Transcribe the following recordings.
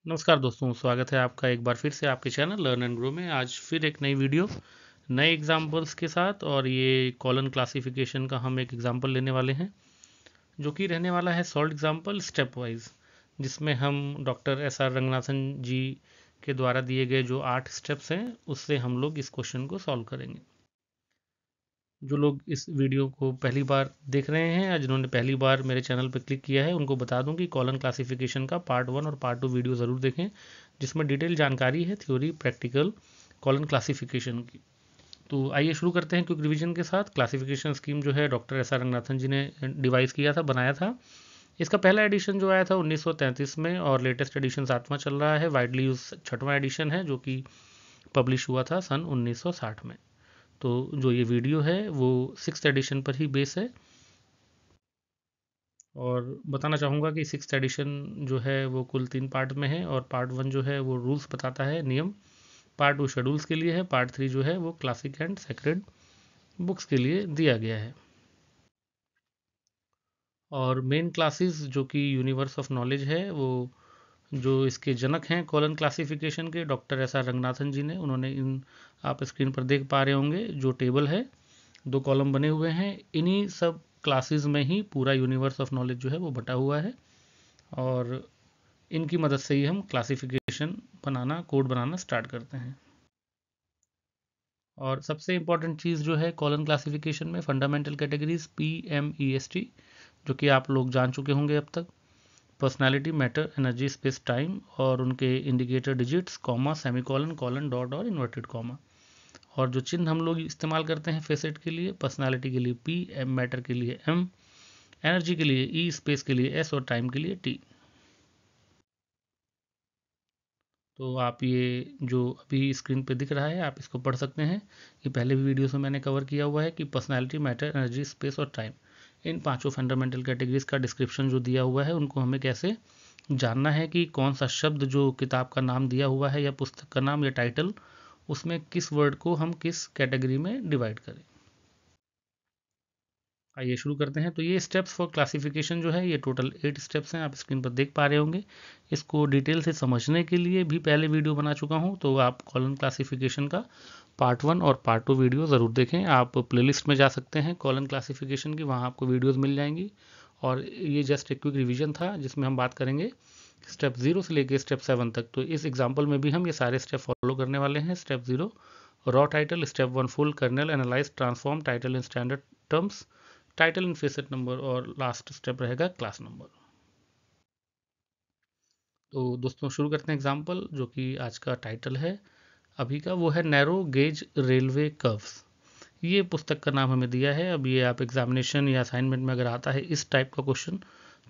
नमस्कार दोस्तों, स्वागत है आपका एक बार फिर से आपके चैनल लर्न एंड ग्रो में। आज फिर एक नई वीडियो नए एग्जाम्पल्स के साथ, और ये कॉलन क्लासिफिकेशन का हम एक एग्जाम्पल लेने वाले हैं जो कि रहने वाला है सॉल्व एग्जाम्पल स्टेप वाइज, जिसमें हम डॉक्टर एस आर रंगनाथन जी के द्वारा दिए गए जो 8 स्टेप्स हैं उससे हम लोग इस क्वेश्चन को सॉल्व करेंगे। जो लोग इस वीडियो को पहली बार देख रहे हैं या जिन्होंने पहली बार मेरे चैनल पर क्लिक किया है, उनको बता दूं कि कॉलन क्लासिफिकेशन का पार्ट 1 और पार्ट 2 वीडियो ज़रूर देखें, जिसमें डिटेल जानकारी है थ्योरी प्रैक्टिकल कॉलन क्लासिफिकेशन की। तो आइए शुरू करते हैं क्विक रिवीजन के साथ। क्लासिफिकेशन स्कीम जो है डॉक्टर एस आर रंगनाथन जी ने डिवाइस किया था, बनाया था। इसका पहला एडिशन जो आया था 1933 में, और लेटेस्ट एडिशन 7वां चल रहा है। वाइडली यूज 6वां एडिशन है जो कि पब्लिश हुआ था सन 1960 में। तो जो ये वीडियो है वो 6th एडिशन पर ही बेस है, और बताना चाहूँगा कि 6th एडिशन जो है वो कुल 3 पार्ट में है, और पार्ट 1 जो है वो रूल्स बताता है, नियम। पार्ट 2 शेड्यूल्स के लिए है। पार्ट 3 जो है वो क्लासिक एंड सेक्रेड बुक्स के लिए दिया गया है। और मेन क्लासेस जो कि यूनिवर्स ऑफ नॉलेज है, वो जो इसके जनक हैं कॉलन क्लासिफिकेशन के, डॉक्टर एस आर रंगनाथन जी ने, उन्होंने इन, आप स्क्रीन पर देख पा रहे होंगे जो टेबल है, 2 कॉलम बने हुए हैं। इन्हीं सब क्लासेस में ही पूरा यूनिवर्स ऑफ नॉलेज जो है वो बटा हुआ है, और इनकी मदद से ही हम क्लासिफिकेशन बनाना, कोड बनाना स्टार्ट करते हैं। और सबसे इंपॉर्टेंट चीज़ जो है कॉलन क्लासिफिकेशन में, फंडामेंटल कैटेगरीज PMEST, जो कि आप लोग जान चुके होंगे अब तक। Personality, matter, energy, space, time, और उनके indicator digits, comma, semicolon, colon, dot और इन्वर्टेड कॉमा। और जो चिन्ह हम लोग इस्तेमाल करते हैं फेसेट के लिए, पर्सनालिटी के लिए P, मैटर के लिए M, एनर्जी के लिए E, स्पेस के लिए S और टाइम के लिए T। तो आप ये जो अभी स्क्रीन पे दिख रहा है, आप इसको पढ़ सकते हैं। ये पहले भी वीडियोस में मैंने कवर किया हुआ है कि पर्सनालिटी, मैटर, एनर्जी, स्पेस और टाइम, इन पांचों फंडामेंटल कैटेगरीज का डिस्क्रिप्शन जो दिया हुआ है, उनको हमें कैसे जानना है कि कौन सा शब्द जो किताब का नाम दिया हुआ है या पुस्तक का नाम या टाइटल, उसमें किस वर्ड को हम किस कैटेगरी में डिवाइड करें। आइए शुरू करते हैं। तो ये स्टेप्स फॉर क्लासिफिकेशन जो है, ये टोटल 8 स्टेप्स हैं, आप स्क्रीन पर देख पा रहे होंगे। इसको डिटेल से समझने के लिए भी पहले वीडियो बना चुका हूँ, तो आप कॉलन क्लासिफिकेशन का पार्ट 1 और पार्ट 2 वीडियो ज़रूर देखें। आप प्लेलिस्ट में जा सकते हैं कॉलन क्लासिफिकेशन की, वहाँ आपको वीडियोज़ मिल जाएंगी। और ये जस्ट एक क्विक रिविजन था जिसमें हम बात करेंगे स्टेप 0 से लेकर स्टेप 7 तक। तो इस एग्जाम्पल में भी हम ये सारे स्टेप फॉलो करने वाले हैं। Step 0 raw title, step 1 full kernel, analyse, transform title in standard terms, title in facet number, और लास्ट स्टेप रहेगा क्लास नंबर। तो दोस्तों शुरू करते हैं एग्जाम्पल, जो कि आज का टाइटल है अभी का, वो है नैरो गेज रेलवे कर्व्स। ये पुस्तक का नाम हमें दिया है। अब ये आप एग्जामिनेशन या असाइनमेंट में अगर आता है इस टाइप का क्वेश्चन,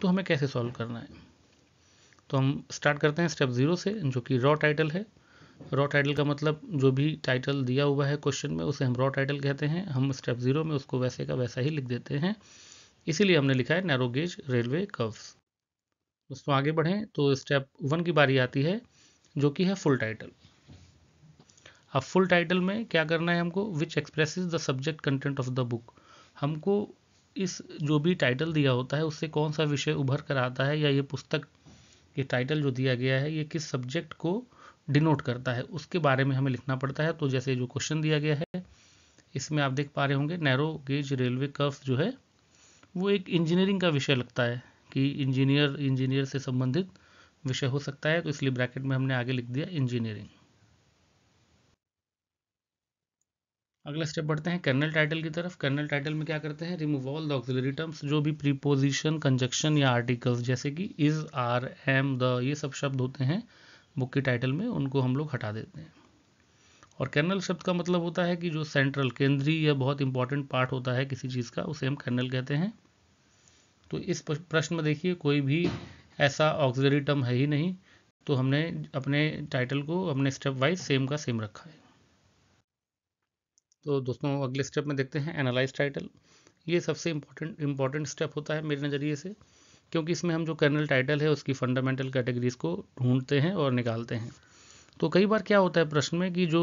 तो हमें कैसे सॉल्व करना है। तो हम स्टार्ट करते हैं स्टेप 0 से, जो कि रॉ टाइटल है। रॉ टाइटल का मतलब जो भी टाइटल दिया हुआ है क्वेश्चन में, उसे हम रॉ टाइटल कहते हैं। हम स्टेप 0 में उसको वैसे का वैसा ही लिख देते हैं, इसीलिए हमने लिखा है नैरो गेज रेलवे कर्व्स। दोस्तों आगे बढ़ें तो स्टेप 1 की बारी आती है, जो कि है फुल टाइटल। अब फुल टाइटल में क्या करना है हमको, which expresses the subject content of the book. हमको इस जो भी टाइटल दिया होता है उससे कौन सा विषय उभर कर आता है, या ये पुस्तक ये टाइटल जो दिया गया है ये किस सब्जेक्ट को डिनोट करता है, उसके बारे में हमें लिखना पड़ता है। तो जैसे जो क्वेश्चन दिया गया है, इसमें आप देख पा रहे होंगे नैरो गेज रेलवे कर्व जो है वो एक इंजीनियरिंग का विषय लगता है, कि इंजीनियर से संबंधित विषय हो सकता है, तो इसलिए ब्रैकेट में हमने आगे लिख दिया इंजीनियरिंग। अगला स्टेप बढ़ते हैं कर्नल टाइटल की तरफ। कर्नल टाइटल में क्या करते हैं, remove all the auxiliary terms, जो भी प्रीपोजिशन, कंजक्शन या आर्टिकल्स जैसे कि इज, आर, एम, द, ये सब शब्द होते हैं बुक की टाइटल में, उनको हम लोग हटा देते हैं। और कर्नल शब्द का मतलब होता है कि जो सेंट्रल, केंद्रीय या बहुत इंपॉर्टेंट पार्ट होता है किसी चीज़ का, उसे हम कर्नल कहते हैं। तो इस प्रश्न में देखिए कोई भी ऐसा ऑक्सिलरी टर्म है ही नहीं, तो हमने अपने टाइटल को अपने स्टेप वाइज सेम का सेम रखा है। तो दोस्तों अगले स्टेप में देखते हैं एनालाइज टाइटल। ये सबसे इम्पॉर्टेंट स्टेप होता है मेरे नज़रिए से, क्योंकि इसमें हम जो कर्नल टाइटल है उसकी फंडामेंटल कैटेगरीज को ढूंढते हैं और निकालते हैं। तो कई बार क्या होता है प्रश्न में कि जो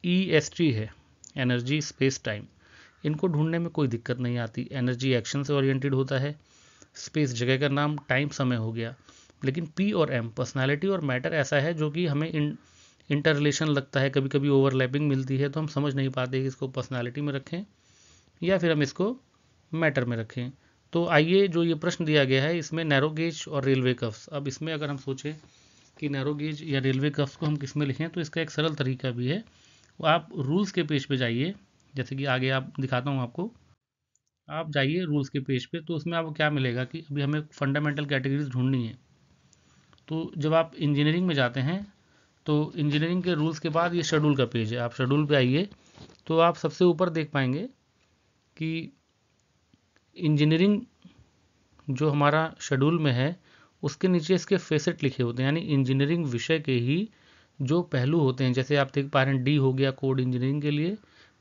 EST है, एनर्जी, स्पेस, टाइम, इनको ढूंढने में कोई दिक्कत नहीं आती। एनर्जी एक्शन से ओरिएंटेड होता है, स्पेस जगह का नाम, टाइम समय हो गया। लेकिन पी और एम, पर्सनालिटी और मैटर, ऐसा है जो कि हमें इंटर रिलेशन लगता है, कभी कभी ओवरलैपिंग मिलती है, तो हम समझ नहीं पाते कि इसको पर्सनालिटी में रखें या फिर हम इसको मैटर में रखें। तो आइए, जो ये प्रश्न दिया गया है इसमें नैरो गेज और रेलवे कर्व्स, अब इसमें अगर हम सोचें कि नैरो गेज या रेलवे कर्व्स को हम किस में लिखें, तो इसका एक सरल तरीका भी है। वो आप रूल्स के पेज पे जाइए, जैसे कि आगे आप दिखाता हूँ आपको, आप जाइए रूल्स के पेज पे, तो उसमें आपको क्या मिलेगा कि अभी हमें फंडामेंटल कैटेगरीज ढूंढनी है। तो जब आप इंजीनियरिंग में जाते हैं तो इंजीनियरिंग के रूल्स के बाद ये शेड्यूल का पेज है, आप शेड्यूल पे आइए तो आप सबसे ऊपर देख पाएंगे कि इंजीनियरिंग जो हमारा शेड्यूल में है उसके नीचे इसके फेसेट लिखे होते हैं, यानी इंजीनियरिंग विषय के ही जो पहलू होते हैं। जैसे आप देख पा रहे हैं डी हो गया कोड इंजीनियरिंग के लिए,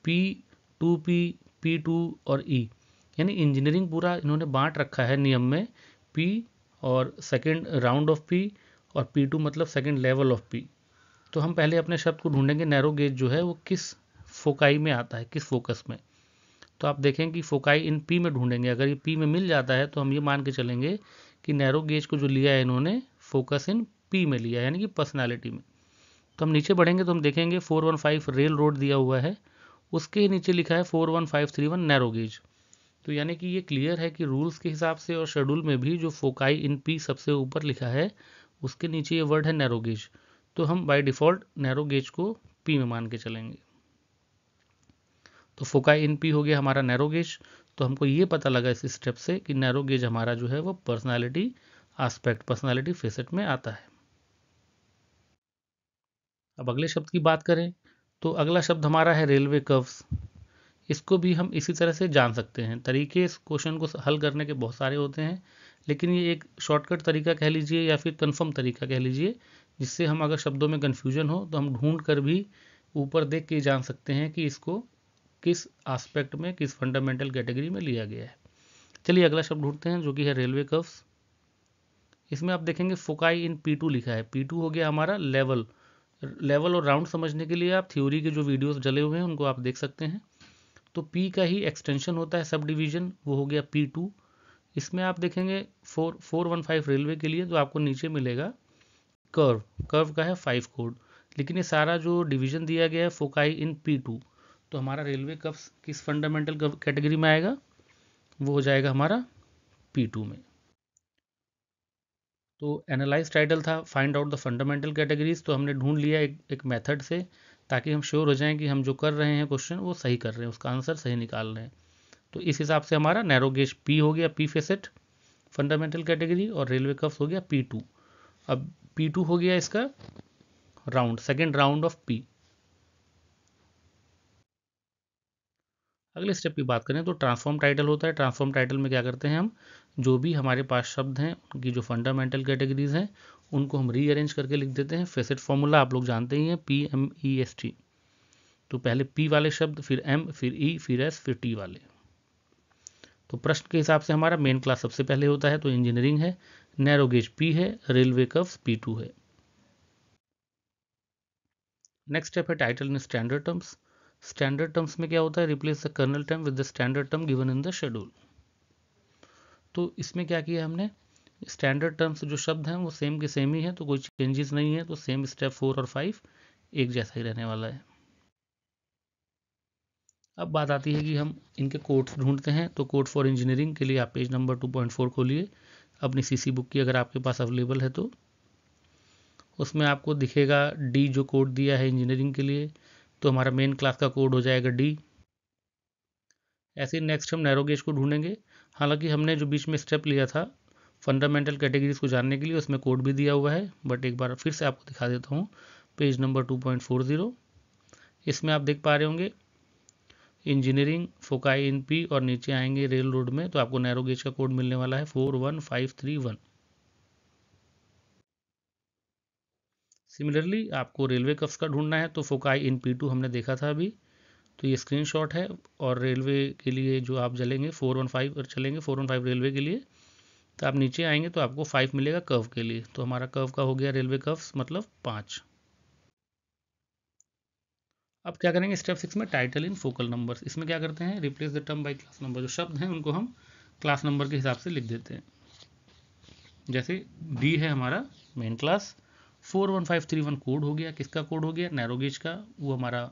पी, 2P, P2 और ई, यानी इंजीनियरिंग पूरा इन्होंने बांट रखा है नियम में। पी और सेकेंड राउंड ऑफ पी, और P2 मतलब सेकेंड लेवल ऑफ पी। तो हम पहले अपने शब्द को ढूंढेंगे नैरो गेज जो है वो किस फोकाई में आता है, किस फोकस में। तो आप देखें कि फोकाई इन पी में ढूंढेंगे, अगर ये पी में मिल जाता है तो हम ये मान के चलेंगे कि नैरो गेज को जो लिया है इन्होंने फोकस इन पी में लिया है, यानी कि पर्सनालिटी में। तो हम नीचे बढ़ेंगे तो हम देखेंगे 415 रेल रोड दिया हुआ है, उसके नीचे लिखा है 41531 नैरो गेज। तो यानी कि ये क्लियर है कि रूल्स के हिसाब से और शेड्यूल में भी जो फोकाई इन पी सबसे ऊपर लिखा है उसके नीचे ये वर्ड है नैरो गेज। तो हम बाय डिफ़ॉल्ट नैरो गेज को पी में मान के चलेंगे। तो फोकाई इन पी हो गया हमारा नैरो गेज। तो हमको ये पता लगा इस स्टेप से कि नैरो गेज हमारा जो है वो पर्सनालिटी आस्पेक्ट, पर्सनालिटी फेसेट में आता है। अब अगले शब्द की बात करें तो अगला शब्द हमारा है रेलवे कर्व्स। इसको भी हम इसी तरह से जान सकते हैं। तरीके इस क्वेश्चन को हल करने के बहुत सारे होते हैं, लेकिन ये एक शॉर्टकट तरीका कह लीजिए या फिर कन्फर्म तरीका कह लीजिए, जिससे हम अगर शब्दों में कन्फ्यूजन हो तो हम ढूंढ कर भी ऊपर देख के जान सकते हैं कि इसको किस एस्पेक्ट में, किस फंडामेंटल कैटेगरी में लिया गया है। चलिए अगला शब्द ढूंढते हैं जो कि है रेलवे कर्व्स। इसमें आप देखेंगे फोकाई इन P2 लिखा है। P2 हो गया हमारा लेवल। लेवल और राउंड समझने के लिए आप थ्योरी के जो वीडियोस डले हुए हैं उनको आप देख सकते हैं। तो P का ही एक्सटेंशन होता है सब डिवीजन, वो हो गया P2। इसमें आप देखेंगे 415 रेलवे के लिए तो आपको नीचे मिलेगा कर्व, कर्व का है 5 कोड, लेकिन ये सारा जो डिवीजन दिया गया है फोकाई इन P2। तो हमारा रेलवे कब किस फंडामेंटल कैटेगरी में आएगा, वो हो जाएगा हमारा P2 में। तो एनालाइज टाइटल था find out the fundamental categories, तो हमने ढूंढ लिया एक मेथड से, ताकि हम श्योर हो जाएं कि हम जो कर रहे हैं क्वेश्चन वो सही कर रहे हैं, उसका आंसर सही निकाल रहे हैं। तो इस हिसाब से हमारा नैरो गेज पी हो गया, पी फेसेट फंडामेंटल कैटेगरी, और रेलवे कर्व्स हो गया P2। अब P2 हो गया इसका round, second round of P. अगले स्टेप की बात करें तो ट्रांसफॉर्म टाइटल होता है। ट्रांसफॉर्म टाइटल में क्या करते हैं हम, जो भी हमारे पास शब्द हैं उनकी जो फंडामेंटल कैटेगरीज हैं उनको हम रीअरेंज करके लिख देते हैं। फेसेट फॉर्मूला आप लोग जानते ही हैं, PMEST। तो पहले P वाले शब्द, फिर M, फिर E, फिर S, फिर T वाले। तो प्रश्न के हिसाब से हमारा मेन क्लास सबसे पहले होता है, तो इंजीनियरिंग है, नैरो गेज P है, रेलवे कर्व्स P2 है। नेक्स्ट स्टेप है title in standard terms. Standard terms में क्या होता है, replace the kernel term with the standard term given in the schedule. तो इसमें क्या किया हमने, स्टैंडर्ड टर्म्स जो शब्द हैं वो सेम के सेम ही है, तो कोई चेंजेस नहीं है, तो सेम स्टेप 4 और 5 एक जैसा ही रहने वाला है। अब बात आती है कि हम इनके कोड्स ढूंढते हैं। तो कोड फॉर इंजीनियरिंग के लिए आप पेज नंबर 2.4 खोलिए अपनी सीसी बुक की, अगर आपके पास अवेलेबल है तो। उसमें आपको दिखेगा डी जो कोड दिया है इंजीनियरिंग के लिए, तो हमारा मेन क्लास का कोड हो जाएगा डी। ऐसे ही नेक्स्ट हम नैरो गेज को ढूंढेंगे। हालांकि हमने जो बीच में स्टेप लिया था फंडामेंटल कैटेगरीज को जानने के लिए, उसमें कोड भी दिया हुआ है, बट एक बार फिर से आपको दिखा देता हूँ। पेज नंबर 2.40, इसमें आप देख पा रहे होंगे इंजीनियरिंग फोकाई इन पी, और नीचे आएंगे रेल रोड में तो आपको नैरो गेज का कोड मिलने वाला है 41531। सिमिलरली आपको रेलवे कर्व्स का ढूंढना है, तो फोकाई इन P2 हमने देखा था अभी, तो ये स्क्रीनशॉट है। और रेलवे के लिए जो आप चलेंगे 415 और चलेंगे 415 रेलवे के लिए, तो आप नीचे आएंगे तो आपको 5 मिलेगा कर्व के लिए। तो हमारा कर्व का हो गया रेलवे कर्व्स मतलब 5। अब क्या करेंगे स्टेप 6 में टाइटल इन फोकल नंबर्स। इसमें क्या करते हैं, replace the term by class number, जो शब्द हैं उनको हम क्लास नंबर के हिसाब से लिख देते हैं। जैसे बी है हमारा मेन क्लास, 41531 कोड हो गया, किसका कोड हो गया, नैरो गेज का, वो हमारा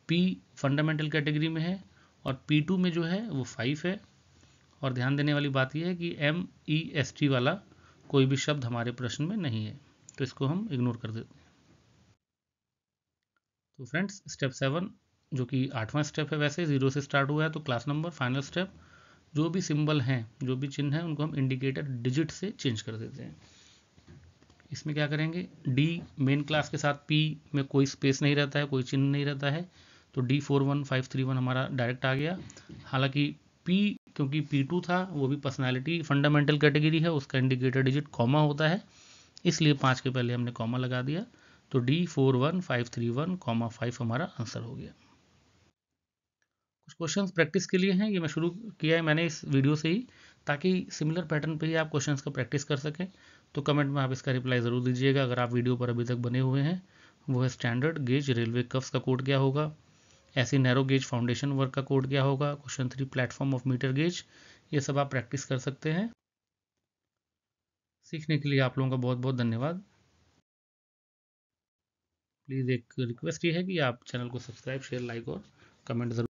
पी फंडामेंटल कैटेगरी में है, और P2 में जो है वो 5 है। और ध्यान देने वाली बात यह है कि MEST वाला कोई भी शब्द हमारे प्रश्न में नहीं है, तो इसको हम इग्नोर कर देते हैं। तो फ्रेंड्स स्टेप 7 जो कि 8वां स्टेप है, वैसे 0 से स्टार्ट हुआ है, तो क्लास नंबर फाइनल स्टेप, जो भी सिंबल हैं, जो भी चिन्ह हैं, उनको हम इंडिकेटर डिजिट से चेंज कर देते हैं। इसमें क्या करेंगे, डी मेन क्लास के साथ पी में कोई स्पेस नहीं रहता है, कोई चिन्ह नहीं रहता है, तो D41531 हमारा डायरेक्ट आ गया। हालांकि पी क्योंकि P2 था, वो भी पर्सनालिटी फंडामेंटल कैटेगरी है, उसका इंडिकेटर डिजिट कॉमा होता है, इसलिए 5 के पहले हमने कॉमा लगा दिया, तो D41531 कॉमा 5 हमारा आंसर हो गया। कुछ क्वेश्चंस प्रैक्टिस के लिए हैं, ये मैं शुरू किया है मैंने इस वीडियो से ही, ताकि सिमिलर पैटर्न पे ही आप क्वेश्चंस का प्रैक्टिस कर सकें। तो कमेंट में आप इसका रिप्लाई ज़रूर दीजिएगा अगर आप वीडियो पर अभी तक बने हुए हैं। वो है स्टैंडर्ड गेज रेलवे कफ्स का कोड क्या होगा, ऐसी नैरो गेज फाउंडेशन वर्क का कोड क्या होगा, question 3 platform of metre gauge, ये सब आप प्रैक्टिस कर सकते हैं। सीखने के लिए आप लोगों का बहुत बहुत धन्यवाद। प्लीज़ एक रिक्वेस्ट ये है कि आप चैनल को सब्सक्राइब, शेयर, लाइक और कमेंट ज़रूर